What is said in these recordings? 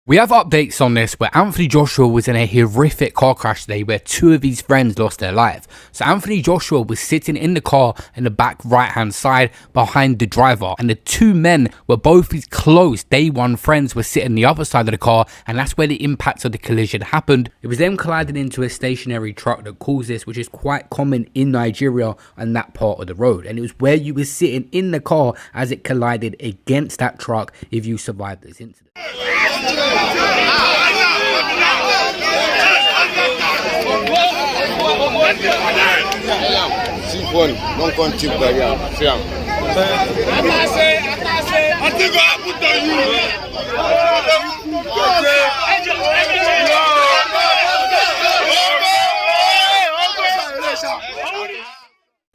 We have updates on this where Anthony Joshua was in a horrific car crash today where two of his friends lost their life. So Anthony Joshua was sitting in the car in the back right hand side behind the driver, and the two men were both his close day one friends were sitting on the other side of the car, and that's where the impact of the collision happened. It was them colliding into a stationary truck that caused this, which is quite common in Nigeria on that part of the road, and it was where you were sitting in the car as it collided against that truck if you survived this incident.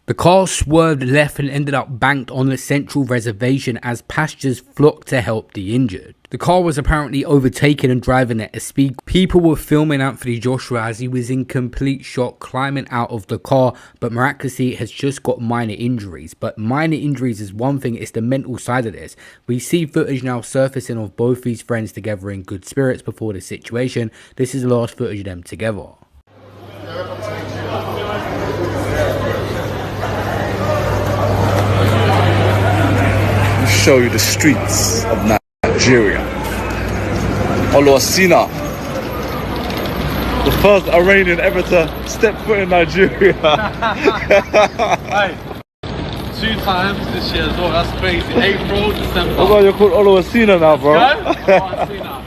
The car swerved left and ended up banked on the central reservation as passengers flocked to help the injured. The car was apparently overtaken and driving at a speed. People were filming Anthony Joshua as he was in complete shock climbing out of the car, but miraculously has just got minor injuries. But minor injuries is one thing, it's the mental side of this. We see footage now surfacing of both these friends together in good spirits before the situation. This is the last footage of them together. Show you the streets of Nigeria. Oluwasina, the first Iranian ever to step foot in Nigeria. Hey, 2 times this year as well, that's crazy. April, December. That's why you're called Oluwasina now, bro. Oluwasina.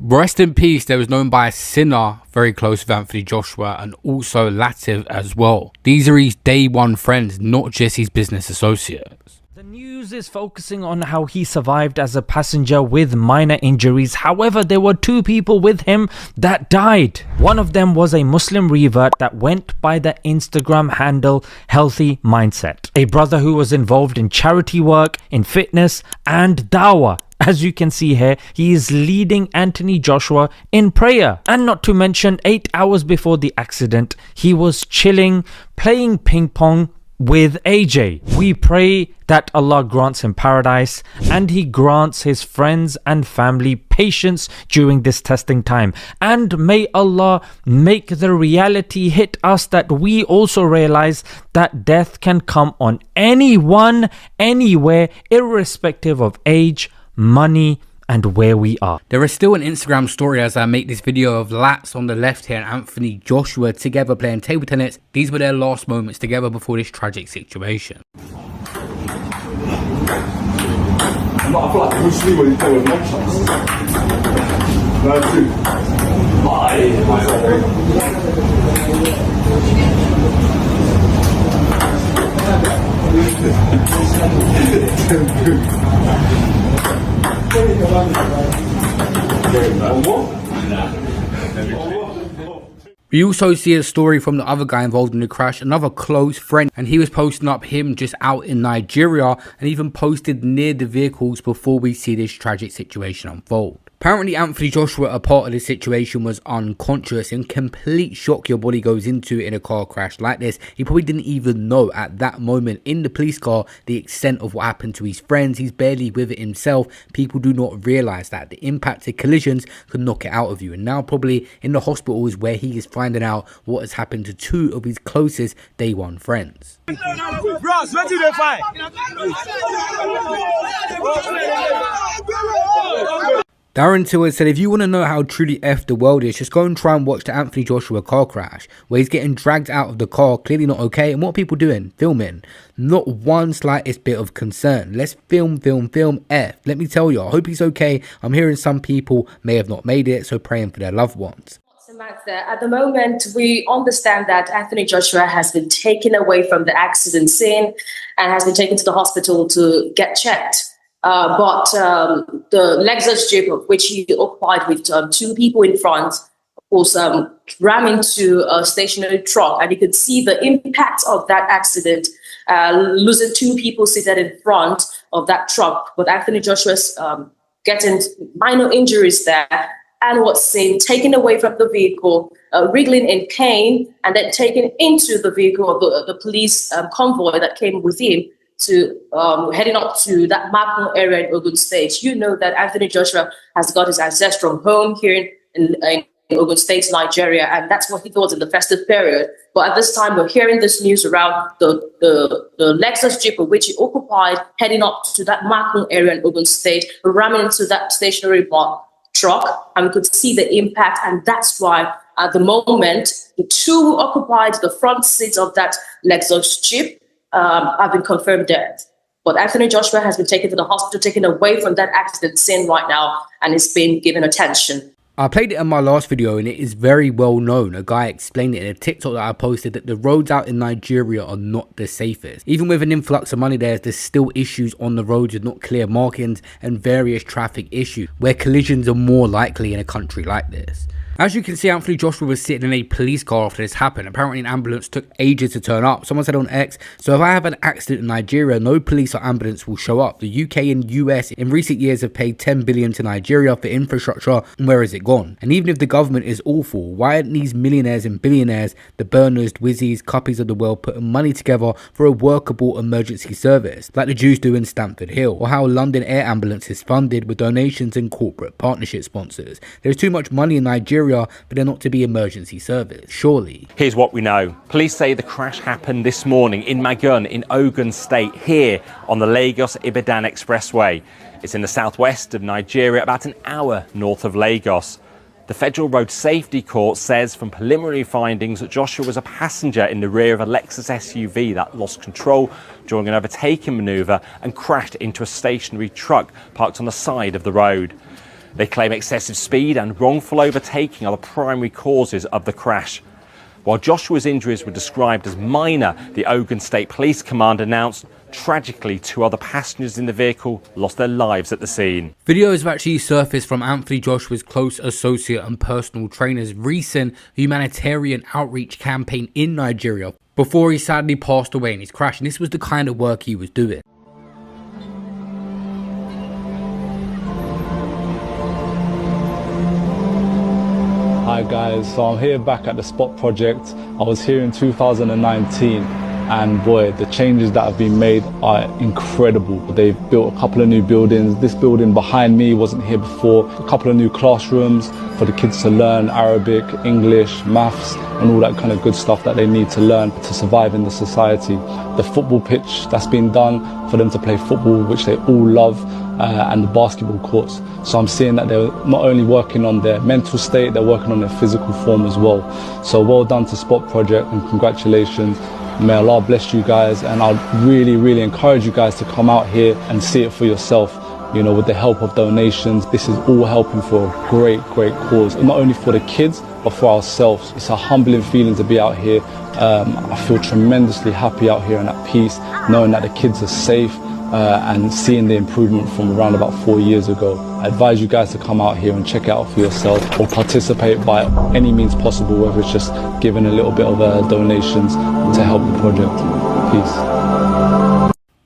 Rest in peace. There was known by a sinner very close with Anthony Joshua and also Latif as well. These are his day one friends, not just his business associates. The news is focusing on how he survived as a passenger with minor injuries. However, there were 2 people with him that died. One of them was a Muslim revert that went by the Instagram handle Healthy Mindset. A brother who was involved in charity work, in fitness and dawah. As you can see here, he is leading Anthony Joshua in prayer. And not to mention, 8 hours before the accident, he was chilling, playing ping pong with AJ. We pray that Allah grants him paradise and he grants his friends and family patience during this testing time. And may Allah make the reality hit us that we also realize that death can come on anyone, anywhere, irrespective of age, money and where we are. There is still an Instagram story as I make this video of Lats on the left here and Anthony Joshua together playing table tennis. These were their last moments together before this tragic situation. I feel like Bruce Lee when he's doing long shots. No, 2. We also see a story from the other guy involved in the crash, another close friend, and he was posting up him just out in Nigeria and even posted near the vehicles before we see this tragic situation unfold. Apparently Anthony Joshua, a part of this situation, was unconscious. In complete shock your body goes into in a car crash like this. He probably didn't even know at that moment in the police car the extent of what happened to his friends. He's barely with it himself. People do not realise that the impact of collisions could knock it out of you. And now probably in the hospital is where he is finding out what has happened to 2 of his closest day one friends. Bros, where did they find? Darren Till said, if you want to know how truly effed the world is, just go and try and watch the Anthony Joshua car crash, where he's getting dragged out of the car, clearly not okay, and what are people doing? Filming. Not one slightest bit of concern. Let's film, F. Let me tell you, I hope he's okay. I'm hearing some people may have not made it, so praying for their loved ones. At the moment, we understand that Anthony Joshua has been taken away from the accident scene and has been taken to the hospital to get checked. But the Lexus Jeep, which he occupied with 2 people in front, was rammed into a stationary truck. And you could see the impact of that accident, losing 2 people seated in front of that truck. But Anthony Joshua's getting minor injuries there. and was seen taken away from the vehicle, wriggling in pain, and then taken into the vehicle of the police convoy that came with him to heading up to that Makun area in Ogun State. You know that Anthony Joshua has got his ancestral home here in Ogun State, Nigeria, and that's what he thought in the festive period. But at this time, we're hearing this news around the Lexus Jeep, which he occupied, heading up to that Makun area in Ogun State, ramming into that stationary truck, and we could see the impact. And that's why, at the moment, the two who occupied the front seats of that Lexus Jeep have been confirmed dead. But Anthony Joshua has been taken to the hospital, taken away from that accident scene right now, and is being given attention. I played it in my last video and it is very well known. A guy explained it in a TikTok that I posted that the roads out in Nigeria are not the safest. Even with an influx of money there's still issues on the roads with not clear markings and various traffic issues where collisions are more likely in a country like this. As you can see, Anthony Joshua was sitting in a police car after this happened. Apparently an ambulance took ages to turn up. Someone said on X, so if I have an accident in Nigeria, no police or ambulance will show up. The UK and US in recent years have paid 10 billion to Nigeria for infrastructure, and where has it gone? And even if the government is awful, why aren't these millionaires and billionaires, the Berners, Dwizzies, Cuppies of the world putting money together for a workable emergency service, like the Jews do in Stamford Hill, or how London Air Ambulance is funded with donations and corporate partnership sponsors? There's too much money in Nigeria for there not to be emergency service, surely. Here's what we know. Police say the crash happened this morning in Magun in Ogun State, here on the Lagos-Ibadan Expressway. It's in the southwest of Nigeria, about an hour north of Lagos. The Federal Road Safety Court says from preliminary findings that Joshua was a passenger in the rear of a Lexus SUV that lost control during an overtaking manoeuvre and crashed into a stationary truck parked on the side of the road. They claim excessive speed and wrongful overtaking are the primary causes of the crash. While Joshua's injuries were described as minor, the Ogun State Police Command announced tragically 2 other passengers in the vehicle lost their lives at the scene. Videos have actually surfaced from Anthony Joshua's close associate and personal trainer's recent humanitarian outreach campaign in Nigeria before he sadly passed away in his crash, and this was the kind of work he was doing. Hi guys, so I'm here back at the Spot project. I was here in 2019 and boy, the changes that have been made are incredible. They've built a couple of new buildings. This building behind me wasn't here before. A couple of new classrooms for the kids to learn Arabic, English, maths and all that kind of good stuff that they need to learn to survive in the society. The football pitch that's been done for them to play football, which they all love, and the basketball courts. So I'm seeing that they're not only working on their mental state, they're working on their physical form as well. So well done to Spot Project and congratulations. May Allah bless you guys, and I'd really encourage you guys to come out here and see it for yourself. You know, with the help of donations, this is all helping for a great cause, not only for the kids but for ourselves. It's a humbling feeling to be out here. I feel tremendously happy out here and at peace, knowing that the kids are safe and seeing the improvement from around about 4 years ago. I advise you guys to come out here and check it out for yourself or participate by any means possible, whether it's just giving a little bit of donations to help the project. Peace.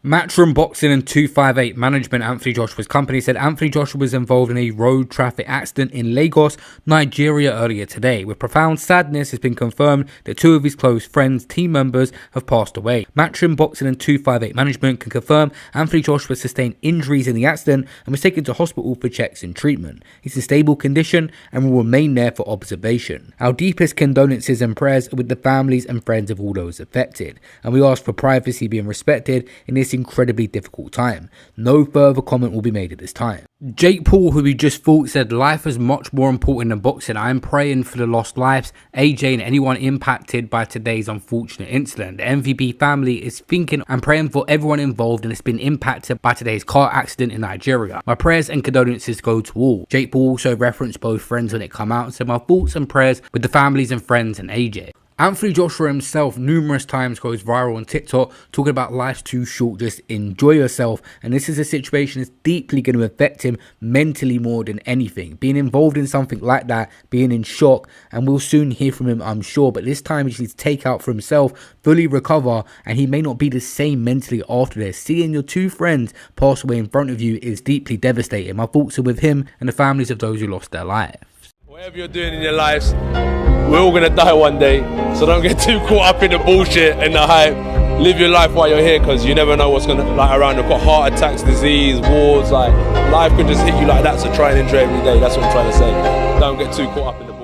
Matchroom Boxing and 258 Management, Anthony Joshua's company, said Anthony Joshua was involved in a road traffic accident in Lagos, Nigeria earlier today. With profound sadness, it's been confirmed that 2 of his close friends, team members, have passed away. Matchroom Boxing and 258 Management can confirm Anthony Joshua sustained injuries in the accident and was taken to hospital for checks and treatment. He's in stable condition and will remain there for observation. Our deepest condolences and prayers are with the families and friends of all those affected, and we ask for privacy being respected in this incredibly difficult time. No further comment will be made at this time. Jake Paul, who we just fought, said life is much more important than boxing. I am praying for the lost lives, AJ and anyone impacted by today's unfortunate incident. The MVP family is thinking and praying for everyone involved and has been impacted by today's car accident in Nigeria. My prayers and condolences go to all. Jake Paul also referenced both friends when it came out and said my thoughts and prayers with the families and friends and AJ. Anthony Joshua himself numerous times goes viral on TikTok talking about life's too short, just enjoy yourself, and this is a situation that's deeply going to affect him mentally more than anything. Being involved in something like that, being in shock, and we'll soon hear from him I'm sure, but this time he needs to take out for himself, fully recover, and he may not be the same mentally after this. Seeing your 2 friends pass away in front of you is deeply devastating. My thoughts are with him and the families of those who lost their lives. Whatever you're doing in your lives, we're all gonna die one day, so don't get too caught up in the bullshit and the hype. Live your life while you're here, because you never know what's gonna around. You've got heart attacks, disease, wars, life could just hit you like that, so try and enjoy every day. That's what I'm trying to say. Don't get too caught up in the bullshit.